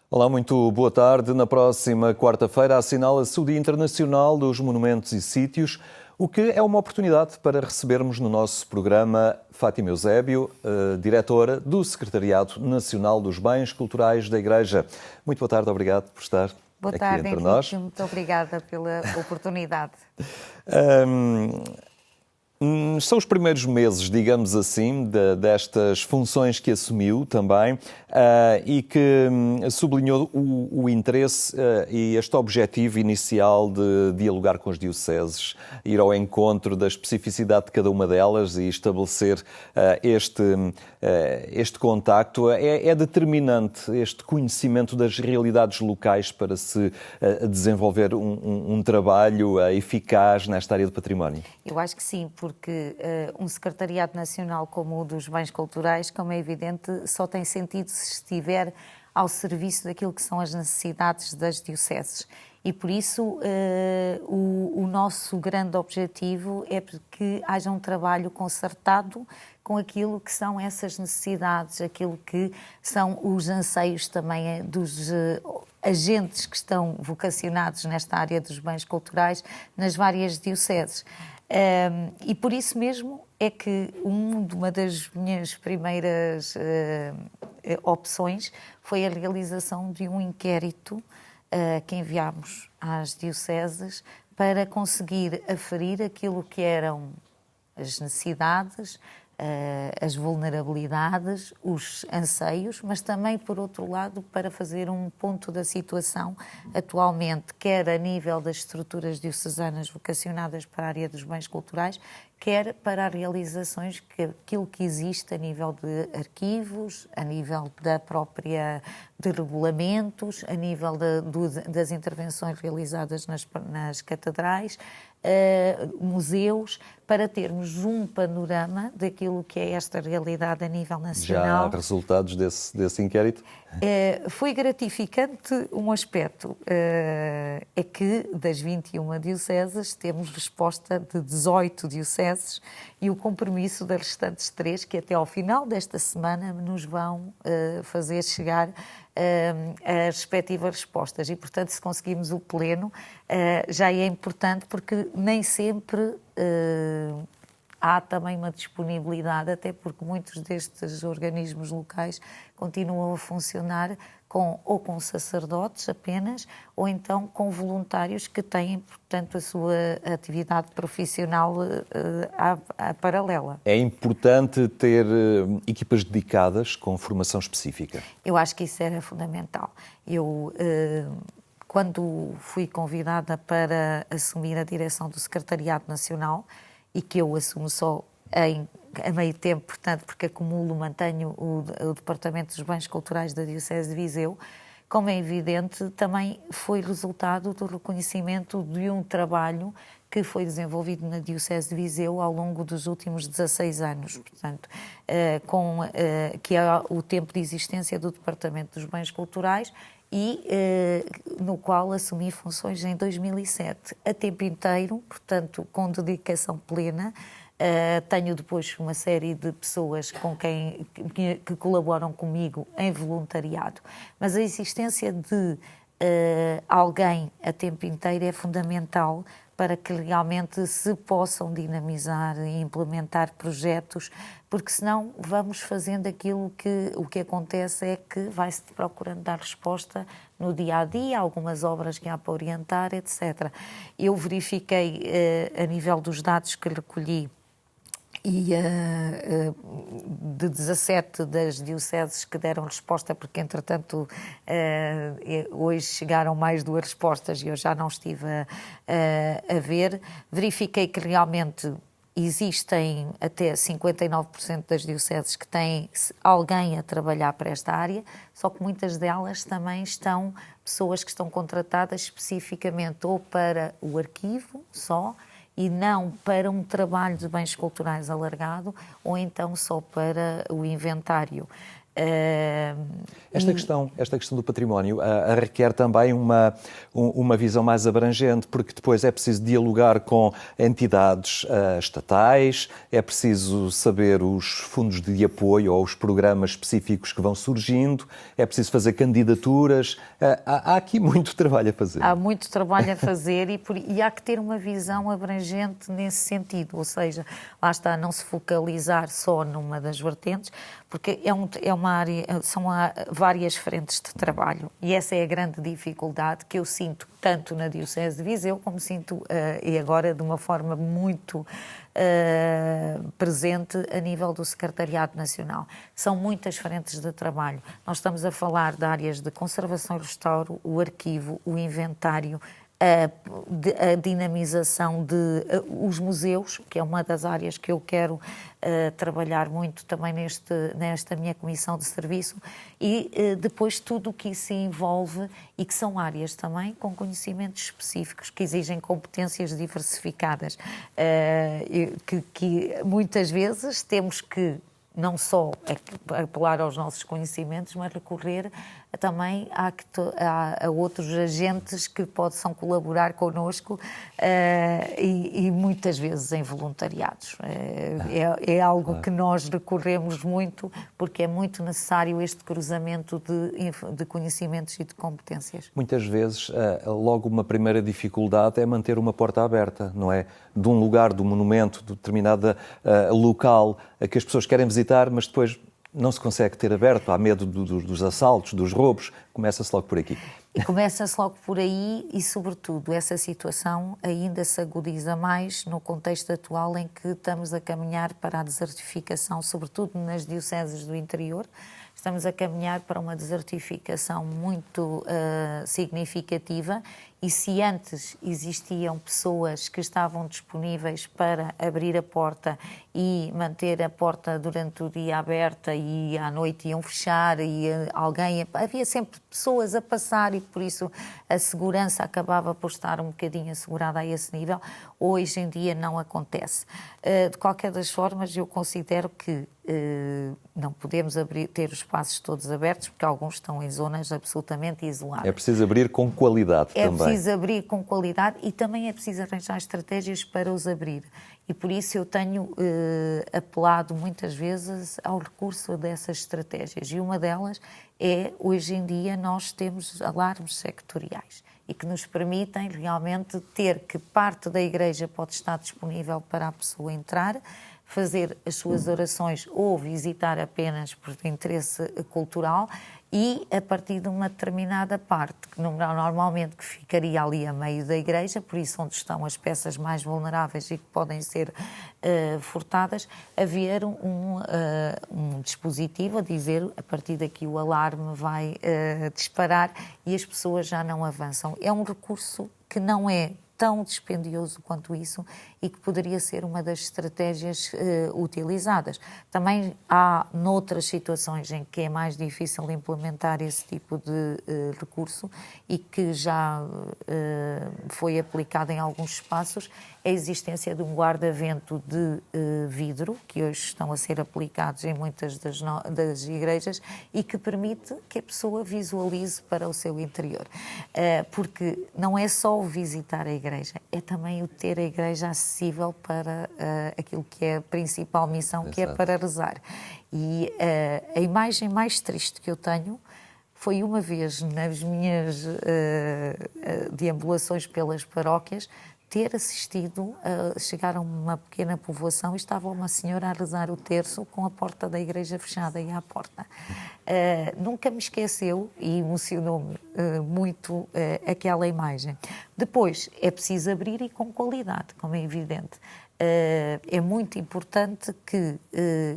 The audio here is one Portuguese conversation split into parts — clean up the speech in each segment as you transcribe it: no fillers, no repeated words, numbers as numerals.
Olá, muito boa tarde. Na próxima quarta-feira assinala-se o Dia Internacional dos Monumentos e Sítios, o que é uma oportunidade para recebermos no nosso programa Fátima Eusébio, diretora do Secretariado Nacional dos Bens Culturais da Igreja. Muito boa tarde, obrigado por estar Boa aqui tarde, entre Henrique. nós. Muito obrigada pela oportunidade. São os primeiros meses, digamos assim, destas funções que assumiu também e que sublinhou o interesse e este objetivo inicial de dialogar com as dioceses, ir ao encontro da especificidade de cada uma delas e estabelecer este contacto. É determinante este conhecimento das realidades locais para se desenvolver um trabalho eficaz nesta área do património? Eu acho que sim, porque um secretariado nacional como o dos bens culturais, como é evidente, só tem sentido se estiver ao serviço daquilo que são as necessidades das dioceses. E por isso o nosso grande objetivo é que haja um trabalho concertado com aquilo que são essas necessidades, aquilo que são os anseios também dos agentes que estão vocacionados nesta área dos bens culturais nas várias dioceses. E por isso mesmo é que uma das minhas primeiras opções foi a realização de um inquérito que enviámos às dioceses para conseguir aferir aquilo que eram as necessidades, as vulnerabilidades, os anseios, mas também, por outro lado, para fazer um ponto da situação atualmente, quer a nível das estruturas diocesanas vocacionadas para a área dos bens culturais, quer para as realizações aquilo que existe a nível de arquivos, a nível da própria de regulamentos, a nível das intervenções realizadas nas catedrais, museus, para termos um panorama daquilo que é esta realidade a nível nacional. Já há resultados desse inquérito? Foi gratificante um aspecto, é que das 21 dioceses temos resposta de 18 dioceses e o compromisso das restantes 3 que até ao final desta semana nos vão fazer chegar as respectivas respostas e, portanto, se conseguirmos o pleno, já é importante porque nem sempre há também uma disponibilidade, até porque muitos destes organismos locais continuam a funcionar ou com sacerdotes apenas, ou então com voluntários que têm, portanto, a sua atividade profissional paralela. É importante ter equipas dedicadas com formação específica? Eu acho que isso era fundamental. Quando fui convidada para assumir a direção do Secretariado Nacional, e que eu assumo só a meio tempo, portanto, porque mantenho o Departamento dos Bens Culturais da Diocese de Viseu, como é evidente, também foi resultado do reconhecimento de um trabalho que foi desenvolvido na Diocese de Viseu ao longo dos últimos 16 anos, portanto, que é o tempo de existência do Departamento dos Bens Culturais e no qual assumi funções em 2007, a tempo inteiro, portanto, com dedicação plena. Tenho depois uma série de pessoas que colaboram comigo em voluntariado, mas a existência de alguém a tempo inteiro é fundamental para que realmente se possam dinamizar e implementar projetos, porque senão vamos fazendo aquilo que o que acontece é que vai-se procurando dar resposta no dia-a-dia, algumas obras que há para orientar, etc. Eu verifiquei a nível dos dados que recolhi e de 17 das dioceses que deram resposta, porque entretanto hoje chegaram mais 2 respostas e eu já não estive a ver, verifiquei que realmente existem até 59% das dioceses que têm alguém a trabalhar para esta área, só que muitas delas também estão pessoas que estão contratadas especificamente ou para o arquivo só, e não para um trabalho de bens culturais alargado, ou então só para o inventário. Esta questão do património requer também uma visão mais abrangente, porque depois é preciso dialogar com entidades estatais, é preciso saber os fundos de apoio ou os programas específicos que vão surgindo, é preciso fazer candidaturas. Há aqui muito trabalho a fazer. Há muito trabalho a fazer e há que ter uma visão abrangente nesse sentido, ou seja, lá está, não se focalizar só numa das vertentes, porque é uma área, são várias frentes de trabalho e essa é a grande dificuldade que eu sinto tanto na Diocese de Viseu como sinto e agora de uma forma muito presente a nível do Secretariado Nacional. São muitas frentes de trabalho. Nós estamos a falar de áreas de conservação e restauro, o arquivo, o inventário, a dinamização de os museus, que é uma das áreas que eu quero trabalhar muito também nesta minha comissão de serviço, e depois tudo o que isso envolve e que são áreas também com conhecimentos específicos que exigem competências diversificadas, que muitas vezes temos que não só apelar aos nossos conhecimentos, mas recorrer também a outros agentes que possam colaborar connosco e muitas vezes em voluntariados. É algo que nós recorremos muito porque é muito necessário este cruzamento de conhecimentos e de competências. Muitas vezes, logo uma primeira dificuldade é manter uma porta aberta, não é? De um lugar, de um monumento, de determinado local que as pessoas querem visitar, mas depois não se consegue ter aberto, há medo dos assaltos, dos roubos, começa-se logo por aqui. E começa-se logo por aí e, sobretudo, essa situação ainda se agudiza mais no contexto atual em que estamos a caminhar para a desertificação, sobretudo nas dioceses do interior. Estamos a caminhar para uma desertificação muito significativa e se antes existiam pessoas que estavam disponíveis para abrir a porta e manter a porta durante o dia aberta e à noite iam fechar e havia sempre pessoas a passar e por isso a segurança acabava por estar um bocadinho assegurada a esse nível, hoje em dia não acontece. De qualquer das formas, eu considero que não podemos ter os espaços todos abertos porque alguns estão em zonas absolutamente isoladas. É preciso abrir com qualidade também. É preciso abrir com qualidade e também é preciso arranjar estratégias para os abrir. E por isso eu tenho apelado muitas vezes ao recurso dessas estratégias. E uma delas é, hoje em dia, nós temos alarmes sectoriais e que nos permitem realmente ter que parte da igreja pode estar disponível para a pessoa entrar, fazer as suas orações ou visitar apenas por interesse cultural e a partir de uma determinada parte, que normalmente que ficaria ali a meio da igreja, por isso onde estão as peças mais vulneráveis e que podem ser furtadas, haver um dispositivo a dizer a partir daqui o alarme vai disparar e as pessoas já não avançam. É um recurso que não é tão dispendioso quanto isso e que poderia ser uma das estratégias utilizadas. Também há noutras situações em que é mais difícil implementar esse tipo de recurso e que já foi aplicado em alguns espaços, a existência de um guarda-vento de vidro, que hoje estão a ser aplicados em muitas das igrejas e que permite que a pessoa visualize para o seu interior. Porque não é só o visitar a igreja, é também o ter a igreja acessível para aquilo que é a principal missão, que é para rezar. E a imagem mais triste que eu tenho foi uma vez nas minhas deambulações pelas paróquias ter assistido a chegar a uma pequena povoação e estava uma senhora a rezar o terço com a porta da igreja fechada e à porta. Nunca me esqueceu e emocionou-me muito aquela imagem. Depois, é preciso abrir e com qualidade, como é evidente. É muito importante que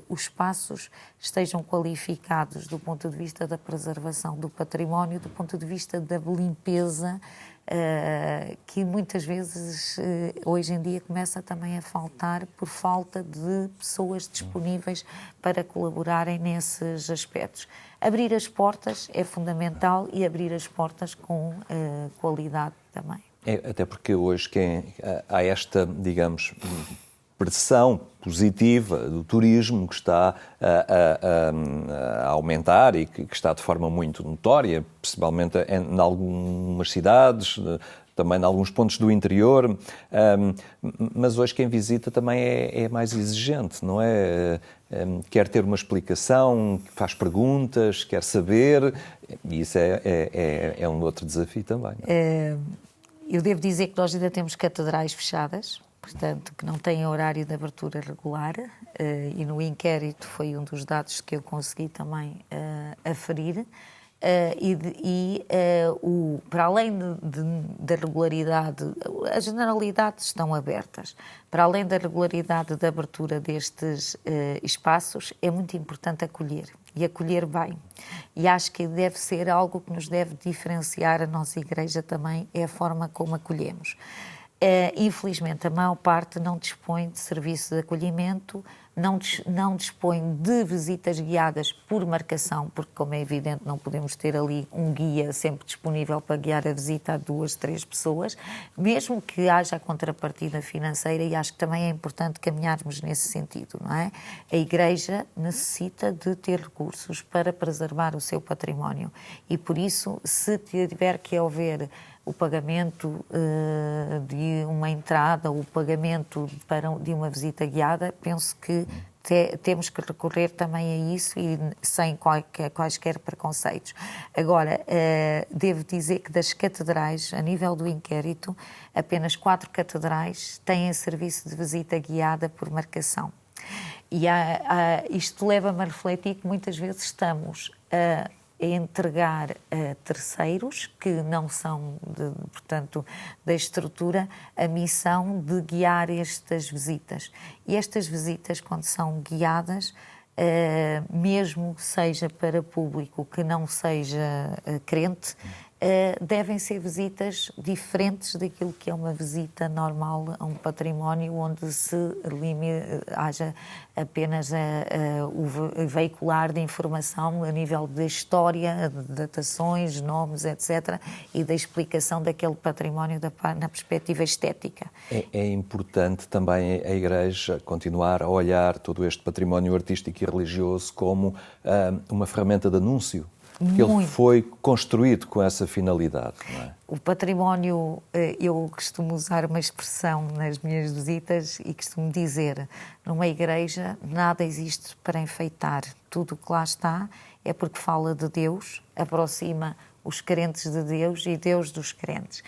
os espaços estejam qualificados do ponto de vista da preservação do património, do ponto de vista da limpeza, que muitas vezes hoje em dia começa também a faltar por falta de pessoas disponíveis para colaborarem nesses aspectos. Abrir as portas é fundamental e abrir as portas com qualidade também. Até porque hoje há esta, digamos, pressão positiva do turismo que está a aumentar e que está de forma muito notória, principalmente em algumas cidades, também em alguns pontos do interior, mas hoje quem visita também é mais exigente, não é? Quer ter uma explicação, faz perguntas, quer saber, e isso é um outro desafio também. Não é? Eu devo dizer que nós ainda temos catedrais fechadas, portanto, que não têm horário de abertura regular, e no inquérito foi um dos dados que eu consegui também aferir. Para além da regularidade, as generalidades estão abertas. Para além da regularidade da abertura destes espaços, é muito importante acolher, e acolher bem. E acho que deve ser algo que nos deve diferenciar a nossa Igreja também, é a forma como acolhemos. Infelizmente, a maior parte não dispõe de serviço de acolhimento, não dispõe de visitas guiadas por marcação, porque, como é evidente, não podemos ter ali um guia sempre disponível para guiar a visita a 2, 3 pessoas, mesmo que haja a contrapartida financeira, e acho que também é importante caminharmos nesse sentido, não é? A Igreja necessita de ter recursos para preservar o seu património e, por isso, se tiver que haver o pagamento de uma entrada, o pagamento de uma visita guiada, penso que temos que recorrer também a isso e sem quaisquer preconceitos. Agora, devo dizer que das catedrais, a nível do inquérito, apenas 4 catedrais têm serviço de visita guiada por marcação. E isto leva-me a refletir que muitas vezes estamos a entregar a terceiros que não são, portanto, da estrutura, a missão de guiar estas visitas. E estas visitas, quando são guiadas, mesmo que seja para público que não seja crente, devem ser visitas diferentes daquilo que é uma visita normal a um património onde haja apenas o veicular de informação a nível de história, de datações, nomes, etc., e da explicação daquele património na perspectiva estética. É importante também a Igreja continuar a olhar todo este património artístico e religioso como uma ferramenta de anúncio. Que ele foi construído com essa finalidade, não é? O património, eu costumo usar uma expressão nas minhas visitas e costumo dizer, numa igreja nada existe para enfeitar. Tudo o que lá está é porque fala de Deus, aproxima os crentes de Deus e Deus dos crentes.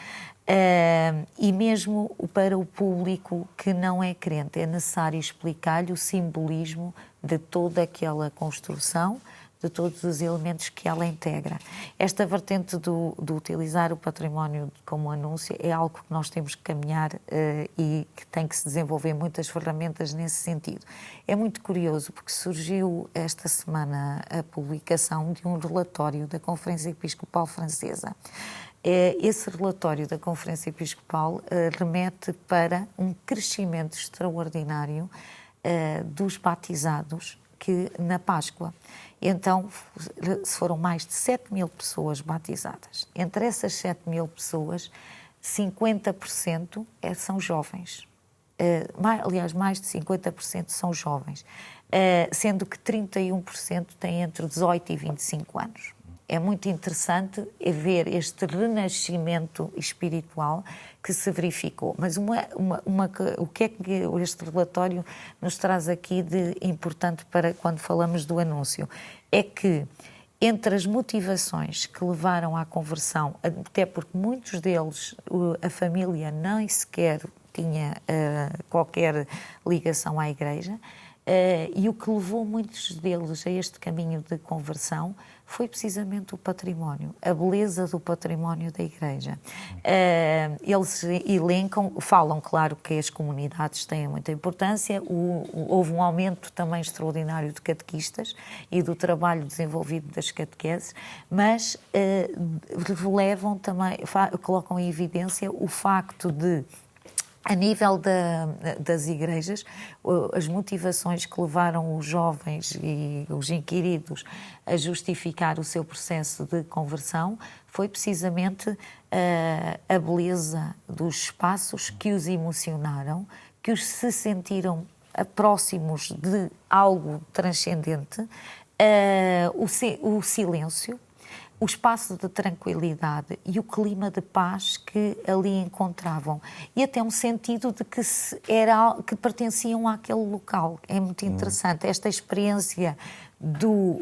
E mesmo para o público que não é crente, é necessário explicar-lhe o simbolismo de toda aquela construção, de todos os elementos que ela integra. Esta vertente de utilizar o património como anúncio é algo que nós temos que caminhar e que tem que se desenvolver muitas ferramentas nesse sentido. É muito curioso porque surgiu esta semana a publicação de um relatório da Conferência Episcopal Francesa. Esse relatório da Conferência Episcopal remete para um crescimento extraordinário dos batizados na Páscoa. Então, foram mais de 7.000 pessoas batizadas. Entre essas 7.000 pessoas, 50% são jovens. Aliás, mais de 50% são jovens, sendo que 31% têm entre 18 e 25 anos. É muito interessante ver este renascimento espiritual que se verificou. Mas o que é que este relatório nos traz aqui de importante para quando falamos do anúncio? É que entre as motivações que levaram à conversão, até porque muitos deles, a família nem sequer tinha qualquer ligação à Igreja, e o que levou muitos deles a este caminho de conversão foi precisamente o património, a beleza do património da Igreja. Eles falam, claro, que as comunidades têm muita importância, houve um aumento também extraordinário de catequistas e do trabalho desenvolvido das catequeses, mas relevam também, colocam em evidência o facto de, a nível das igrejas, as motivações que levaram os jovens e os inquiridos a justificar o seu processo de conversão foi precisamente a beleza dos espaços que os emocionaram, que os se sentiram próximos de algo transcendente, o silêncio, o espaço de tranquilidade e o clima de paz que ali encontravam. E até um sentido de que pertenciam àquele local. É muito interessante esta experiência do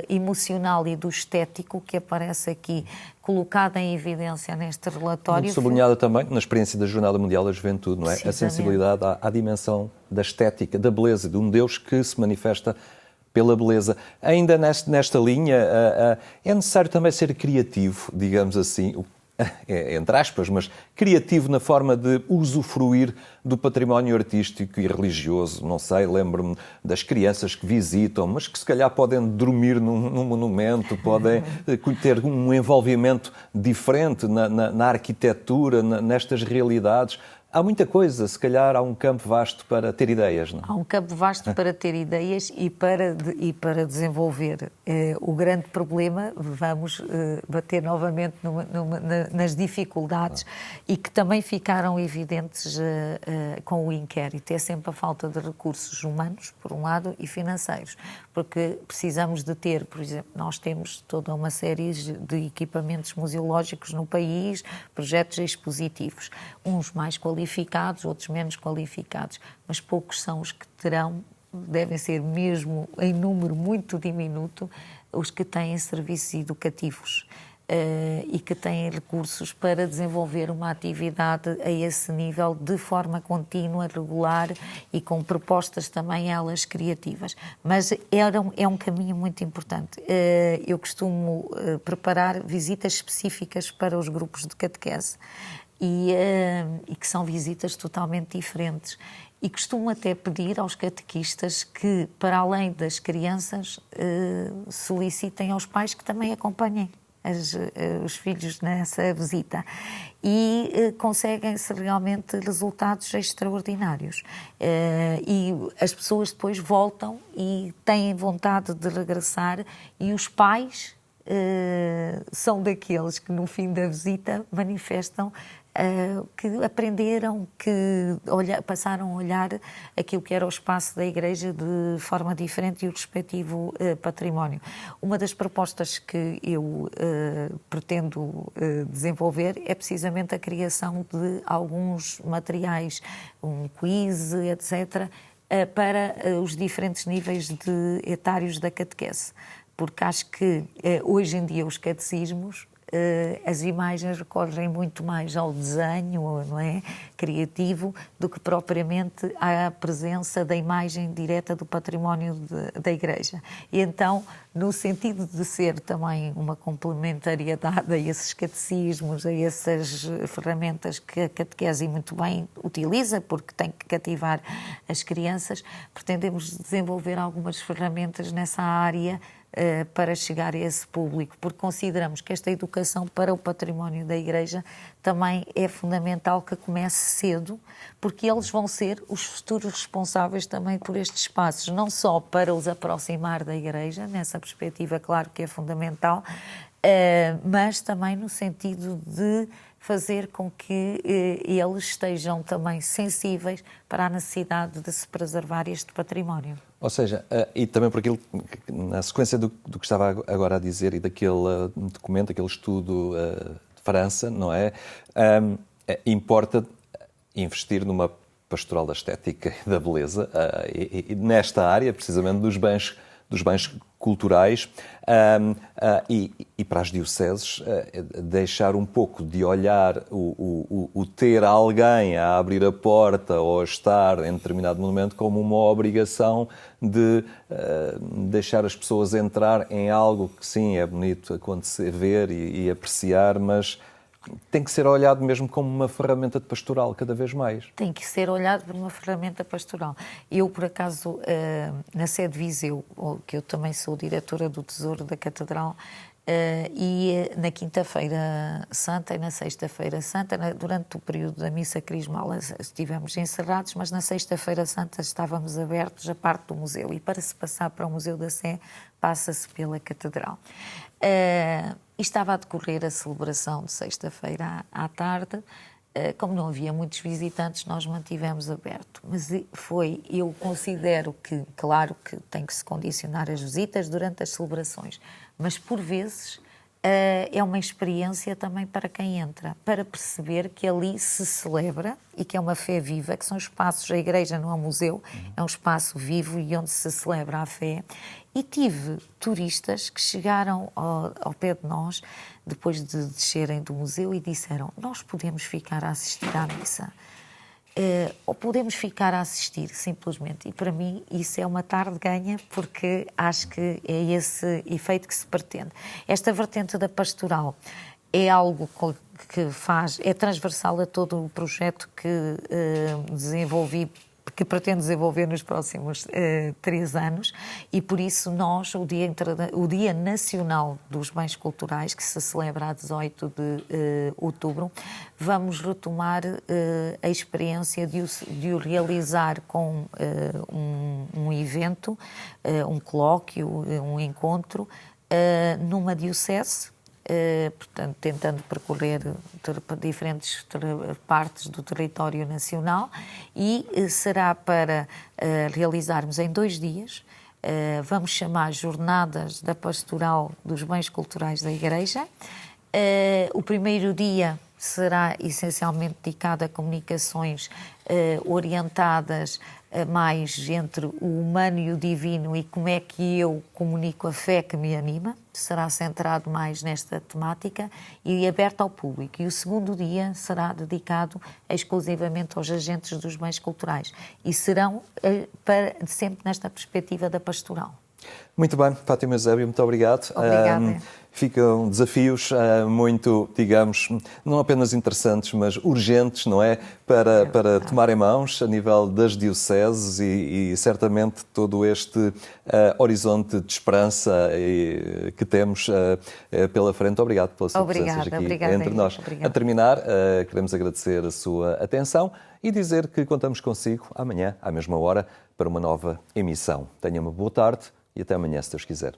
emocional e do estético que aparece aqui, colocada em evidência neste relatório. Muito sublinhada também na experiência da Jornada Mundial da Juventude, não é? A sensibilidade à dimensão da estética, da beleza, de um Deus que se manifesta pela beleza. Ainda nesta linha, é necessário também ser criativo, digamos assim, entre aspas, mas criativo na forma de usufruir do património artístico e religioso. Não sei, lembro-me das crianças que visitam, mas que se calhar podem dormir num monumento, podem ter um envolvimento diferente na arquitetura, nestas realidades. Há muita coisa, se calhar há um campo vasto para ter ideias, não? Há um campo vasto para ter ideias e para desenvolver. O grande problema, vamos bater novamente nas dificuldades e que também ficaram evidentes com o inquérito. É sempre a falta de recursos humanos, por um lado, e financeiros. Porque precisamos de ter, por exemplo, nós temos toda uma série de equipamentos museológicos no país, projetos expositivos, uns mais qualificados, outros menos qualificados, mas poucos são os que devem ser mesmo em número muito diminuto, os que têm serviços educativos e que têm recursos para desenvolver uma atividade a esse nível de forma contínua, regular e com propostas também elas criativas. Mas é um caminho muito importante. Eu costumo preparar visitas específicas para os grupos de catequese e que são visitas totalmente diferentes. E costumo até pedir aos catequistas que, para além das crianças, solicitem aos pais que também acompanhem os filhos nessa visita e conseguem-se realmente resultados extraordinários. E as pessoas depois voltam e têm vontade de regressar e os pais são daqueles que no fim da visita manifestam que aprenderam, que passaram a olhar aquilo que era o espaço da Igreja de forma diferente e o respectivo património. Uma das propostas que eu pretendo desenvolver é precisamente a criação de alguns materiais, um quiz, etc., para os diferentes níveis etários da catequese. Porque acho que hoje em dia os catecismos, as imagens recorrem muito mais ao desenho, não é, criativo, do que propriamente à presença da imagem direta do património da Igreja. E então, no sentido de ser também uma complementariedade a esses catecismos, a essas ferramentas que a catequese muito bem utiliza, porque tem que cativar as crianças, pretendemos desenvolver algumas ferramentas nessa área para chegar a esse público, porque consideramos que esta educação para o património da Igreja também é fundamental que comece cedo, porque eles vão ser os futuros responsáveis também por estes espaços, não só para os aproximar da Igreja, nessa perspectiva, claro que é fundamental, mas também no sentido de fazer com que eles estejam também sensíveis para a necessidade de se preservar este património. Ou seja, e também por aquilo, na sequência do que estava agora a dizer e daquele documento, aquele estudo de França, não é? Importa investir numa pastoral da estética e da beleza e nesta área, precisamente dos bens culturais e para as dioceses deixar um pouco de olhar o ter alguém a abrir a porta ou a estar em determinado momento como uma obrigação de deixar as pessoas entrar em algo que sim, é bonito acontecer, ver e apreciar, mas tem que ser olhado mesmo como uma ferramenta de pastoral, cada vez mais. Tem que ser olhado como uma ferramenta pastoral. Eu, por acaso, na sede de Viseu, que eu também sou diretora do Tesouro da Catedral, e na Quinta-feira Santa e na Sexta-feira Santa, durante o período da Missa Crismal, estivemos encerrados, mas na Sexta-feira Santa estávamos abertos a parte do museu. E para se passar para o Museu da Sé, passa-se pela Catedral. E estava a decorrer a celebração de sexta-feira à tarde como não havia muitos visitantes, nós mantivemos aberto. Mas eu considero que, claro que tem que se condicionar as visitas durante as celebrações, mas por vezes é uma experiência também para quem entra, para perceber que ali se celebra e que é uma fé viva, que são espaços, a igreja não é um museu, é um espaço vivo e onde se celebra a fé. E tive turistas que chegaram ao pé de nós, depois de descerem do museu, e disseram: nós podemos ficar a assistir à missa. Ou podemos ficar a assistir, simplesmente. E para mim isso é uma tarde ganha, porque acho que é esse efeito que se pretende. Esta vertente da pastoral é algo que é transversal a todo o projeto que desenvolvi, que pretendo desenvolver nos próximos 3 anos, e por isso nós, o Dia Nacional dos Bens Culturais, que se celebra a 18 de outubro, vamos retomar a experiência de o realizar com um evento, um colóquio, um encontro, numa diocese, portanto, tentando percorrer diferentes partes do território nacional, e será para realizarmos em 2 dias, vamos chamar Jornadas da Pastoral dos Bens Culturais da Igreja. O primeiro dia será essencialmente dedicado a comunicações orientadas mais entre o humano e o divino, e como é que eu comunico a fé que me anima. Será centrado mais nesta temática e aberto ao público. E o segundo dia será dedicado exclusivamente aos agentes dos bens culturais. E serão sempre nesta perspectiva da pastoral. Muito bem, Fátima Eusébio, muito obrigado. Obrigada. Ficam desafios muito, digamos, não apenas interessantes, mas urgentes, não é? Para tomar em mãos a nível das dioceses e certamente todo este horizonte de esperança que temos pela frente. Obrigado pela sua presença aqui entre nós. Obrigada. A terminar, queremos agradecer a sua atenção e dizer que contamos consigo amanhã, à mesma hora, para uma nova emissão. Tenha uma boa tarde e até amanhã, se Deus quiser.